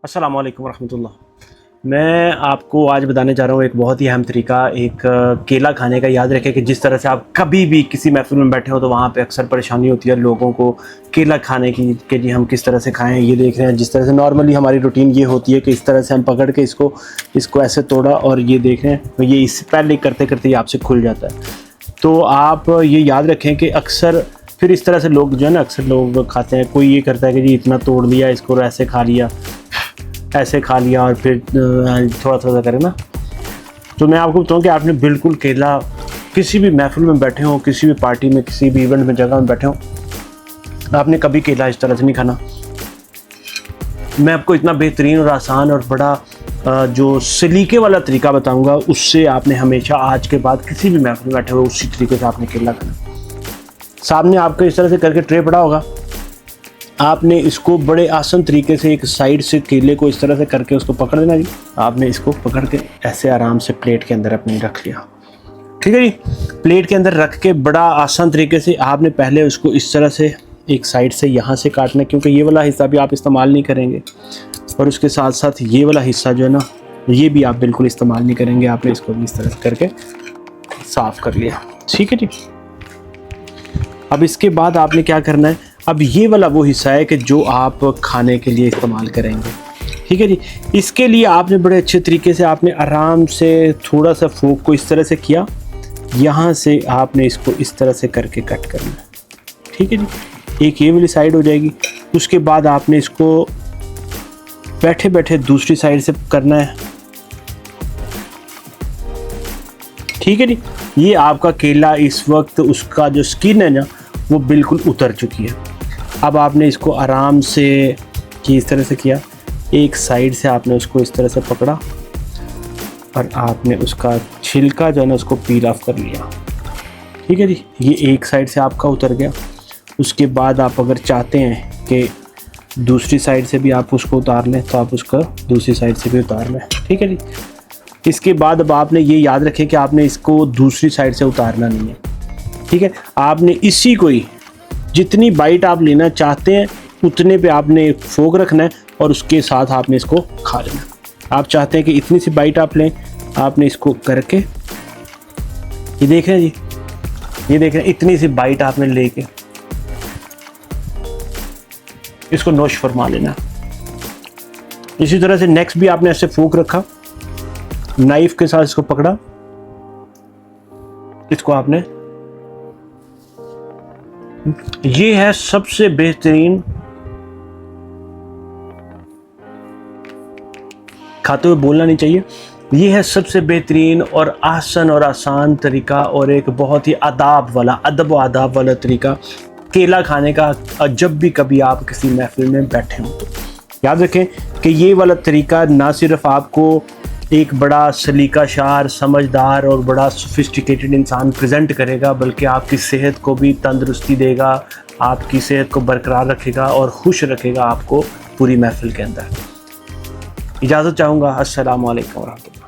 अस्सलामु अलैकुम वरहमतुल्लाह। मैं आपको आज बताने जा रहा हूँ एक बहुत ही अहम तरीका, एक केला खाने का। याद रखें कि जिस तरह से आप कभी भी किसी महफिल में बैठे हो तो वहाँ पे अक्सर परेशानी होती है लोगों को केला खाने की कि जी हम किस तरह से खाएं। ये देख रहे हैं जिस तरह से नॉर्मली हमारी रूटीन ये होती है कि इस तरह से हम पकड़ के इसको ऐसे तोड़ा और ये देख रहे हैं तो ये इससे पहले करते करते ये आपसे खुल जाता है। तो आप ये याद रखें कि अक्सर फिर इस तरह से लोग जो है ना, अक्सर लोग खाते हैं, कोई ये करता है कि जी इतना तोड़ लिया इसको, ऐसे खा लिया और फिर थोड़ा थोड़ा करें ना। तो मैं आपको बताऊं कि आपने बिल्कुल केला किसी भी महफिल में बैठे हो, किसी भी पार्टी में, किसी भी इवेंट में, जगह में बैठे हो, आपने कभी केला इस तरह से नहीं खाना। मैं आपको इतना बेहतरीन और आसान और बड़ा जो सलीके वाला तरीका बताऊंगा, उससे आपने हमेशा आज के बाद किसी भी महफिल में बैठे हुए उसी तरीके से आपने केला खाना। सामने आपको इस तरह से करके ट्रे पड़ा होगा, आपने इसको बड़े आसान तरीके से एक साइड से केले को इस तरह से करके उसको पकड़ देना जी। आपने इसको पकड़ के ऐसे आराम से प्लेट के अंदर अपनी रख लिया, ठीक है जी। प्लेट के अंदर रख के बड़ा आसान तरीके से आपने पहले उसको इस तरह से एक साइड से यहाँ से काटना है, क्योंकि ये वाला हिस्सा भी आप इस्तेमाल नहीं करेंगे और उसके साथ साथ ये वाला हिस्सा जो है ना, ये भी आप बिल्कुल इस्तेमाल नहीं करेंगे। आपने इसको भी इस तरह से करके साफ़ कर लिया, ठीक है जी। अब इसके बाद आपने क्या करना है, अब ये वाला वो हिस्सा है कि जो आप खाने के लिए इस्तेमाल करेंगे, ठीक है जी। इसके लिए आपने बड़े अच्छे तरीके से आपने आराम से थोड़ा सा फोक को इस तरह से किया, यहाँ से आपने इसको इस तरह से करके कट करना है, ठीक है जी। एक ये वाली साइड हो जाएगी। उसके बाद आपने इसको बैठे बैठे दूसरी साइड से करना है, ठीक है जी। ये आपका केला इस वक्त उसका जो स्किन है ना वो बिल्कुल उतर चुकी है। अब आपने इसको आराम से इस तरह से किया, एक साइड से आपने उसको इस तरह से पकड़ा और आपने उसका छिलका जो है ना उसको पील ऑफ कर लिया, ठीक है जी। ये एक साइड से आपका उतर गया। उसके बाद आप अगर चाहते हैं कि दूसरी साइड से भी आप उसको उतार लें तो आप उसको दूसरी साइड से भी उतार लें, ठीक है जी। इसके बाद अब आपने ये याद रखें कि आपने इसको दूसरी साइड से उतारना नहीं है, ठीक है। आपने इसी को ही जितनी बाइट आप लेना चाहते हैं उतने पे आपने फोक रखना है और उसके साथ आपने इसको खा लेना। आप चाहते हैं कि इतनी सी बाइट आप लें, आपने इसको करके ये देख रहे हैं जी, ये देख रहे हैं, इतनी सी बाइट आपने लेके इसको नोश फरमा लेना। इसी तरह से नेक्स्ट भी आपने ऐसे फोक रखा, नाइफ के साथ इसको पकड़ा, इसको आपने, ये है सबसे बेहतरीन, खाते हुए बोलना नहीं चाहिए, ये है सबसे बेहतरीन और आसान और आसान तरीका और एक बहुत ही अदब व आदाब वाला तरीका केला खाने का। जब भी कभी आप किसी महफिल में बैठे हो तो याद रखें कि ये वाला तरीका ना सिर्फ आपको एक बड़ा सलीकाशार, समझदार और बड़ा सोफिस्टिकेटेड इंसान प्रेजेंट करेगा, बल्कि आपकी सेहत को भी तंदुरुस्ती देगा, आपकी सेहत को बरकरार रखेगा और खुश रखेगा आपको पूरी महफिल के अंदर। इजाज़त चाहूँगा। अस्सलामु अलैकुम वरहमतुल्लाह।